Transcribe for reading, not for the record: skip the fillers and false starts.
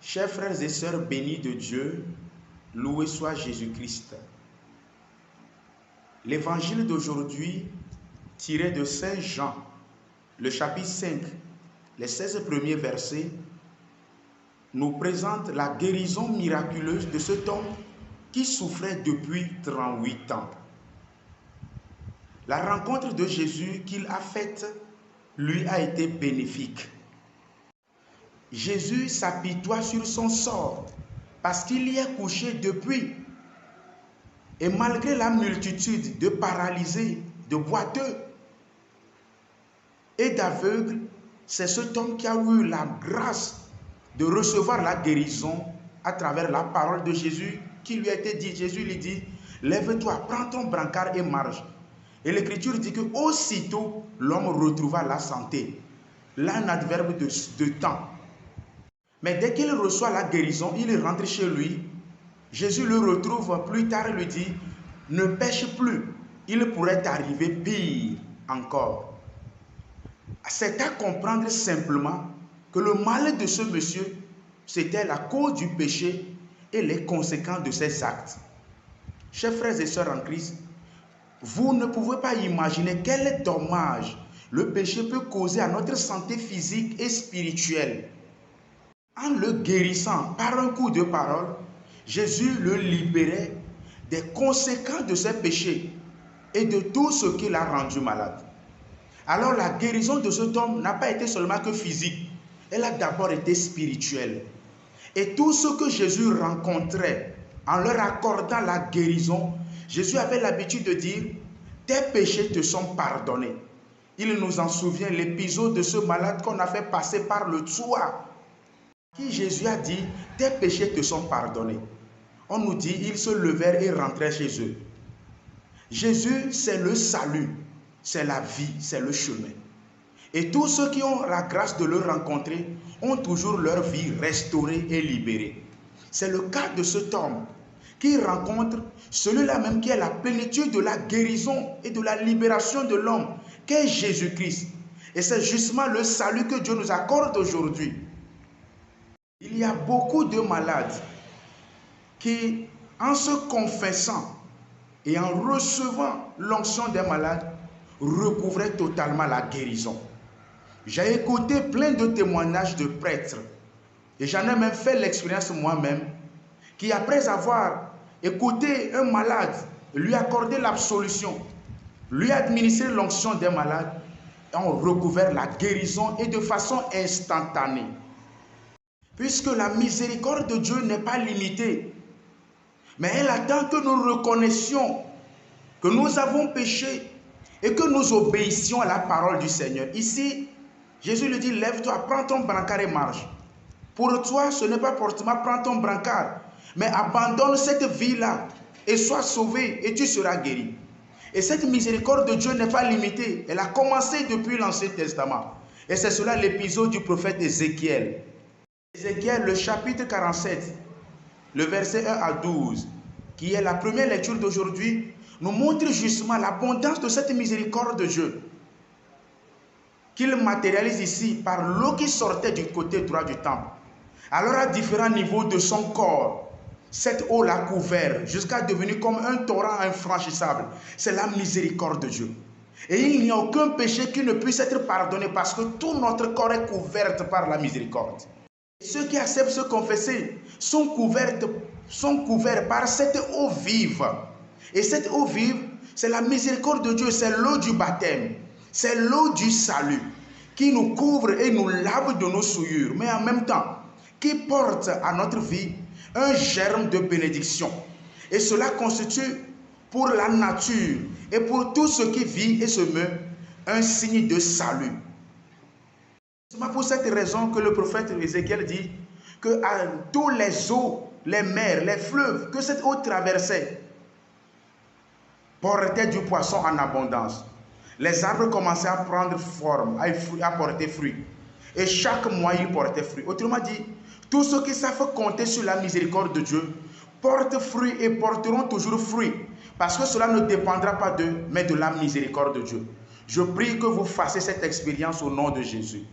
Chers frères et sœurs bénis de Dieu, loué soit Jésus-Christ. L'évangile d'aujourd'hui, tiré de Saint Jean, le chapitre 5, les 16 premiers versets, nous présente la guérison miraculeuse de cet homme qui souffrait depuis 38 ans. La rencontre de Jésus qu'il a faite lui a été bénéfique. Jésus s'apitoie sur son sort parce qu'il y est couché depuis. Et malgré la multitude de paralysés, de boiteux et d'aveugles, c'est cet homme qui a eu la grâce de recevoir la guérison à travers la parole de Jésus qui lui a été dit. Jésus lui dit, lève-toi, prends ton brancard et marche. Et l'Écriture dit que aussitôt l'homme retrouva la santé. Là, un adverbe de temps. Mais dès qu'il reçoit la guérison, il rentre chez lui. Jésus le retrouve plus tard et lui dit, ne pêche plus, il pourrait t'arriver pire encore. C'est à comprendre simplement que le mal de ce monsieur, c'était la cause du péché et les conséquences de ses actes. Chers frères et sœurs en Christ, vous ne pouvez pas imaginer quel dommage le péché peut causer à notre santé physique et spirituelle. En le guérissant par un coup de parole, Jésus le libérait des conséquences de ses péchés et de tout ce qui l'a rendu malade. Alors la guérison de cet homme n'a pas été seulement que physique, elle a d'abord été spirituelle. Et tout ce que Jésus rencontrait en leur accordant la guérison, Jésus avait l'habitude de dire, tes péchés te sont pardonnés. Il nous en souvient l'épisode de ce malade qu'on a fait passer par le toit. Qui Jésus a dit, tes péchés te sont pardonnés. On nous dit, ils se levèrent et rentrèrent chez eux. Jésus, c'est le salut, c'est la vie, c'est le chemin. Et tous ceux qui ont la grâce de le rencontrer ont toujours leur vie restaurée et libérée. C'est le cas de cet homme qui rencontre celui-là même qui est la plénitude de la guérison et de la libération de l'homme, qu'est Jésus-Christ. Et c'est justement le salut que Dieu nous accorde aujourd'hui. Il y a beaucoup de malades qui, en se confessant et en recevant l'onction des malades, recouvraient totalement la guérison. J'ai écouté plein de témoignages de prêtres et j'en ai même fait l'expérience moi-même qui, après avoir écouté un malade, lui accorder l'absolution, lui administrer l'onction des malades, ont recouvert la guérison et de façon instantanée. Puisque la miséricorde de Dieu n'est pas limitée, mais elle attend que nous reconnaissions que nous avons péché et que nous obéissions à la parole du Seigneur. Ici, Jésus lui dit, lève-toi, prends ton brancard et marche. Pour toi, ce n'est pas forcément prends ton brancard, mais abandonne cette vie-là et sois sauvé et tu seras guéri. Et cette miséricorde de Dieu n'est pas limitée. Elle a commencé depuis l'Ancien Testament. Et c'est cela l'épisode du prophète Ézéchiel. Ézéchiel, le chapitre 47, le verset 1 à 12, qui est la première lecture d'aujourd'hui, nous montre justement l'abondance de cette miséricorde de Dieu, qu'il matérialise ici par l'eau qui sortait du côté droit du temple. Alors à différents niveaux de son corps, cette eau l'a couvert jusqu'à devenir comme un torrent infranchissable. C'est la miséricorde de Dieu. Et il n'y a aucun péché qui ne puisse être pardonné parce que tout notre corps est couvert par la miséricorde. Ceux qui acceptent se confesser sont couverts par cette eau vive. Et cette eau vive, c'est la miséricorde de Dieu, c'est l'eau du baptême, c'est l'eau du salut qui nous couvre et nous lave de nos souillures, mais en même temps, qui porte à notre vie un germe de bénédiction. Et cela constitue pour la nature et pour tout ce qui vit et se meut un signe de salut. C'est pour cette raison que le prophète Ézéchiel dit que à tous les eaux, les mers, les fleuves que cette eau traversait portaient du poisson en abondance. Les arbres commençaient à prendre forme, à porter fruit. Et chaque mois, ils portaient fruit. Autrement dit, tous ceux qui savent compter sur la miséricorde de Dieu portent fruit et porteront toujours fruit. Parce que cela ne dépendra pas d'eux, mais de la miséricorde de Dieu. Je prie que vous fassiez cette expérience au nom de Jésus.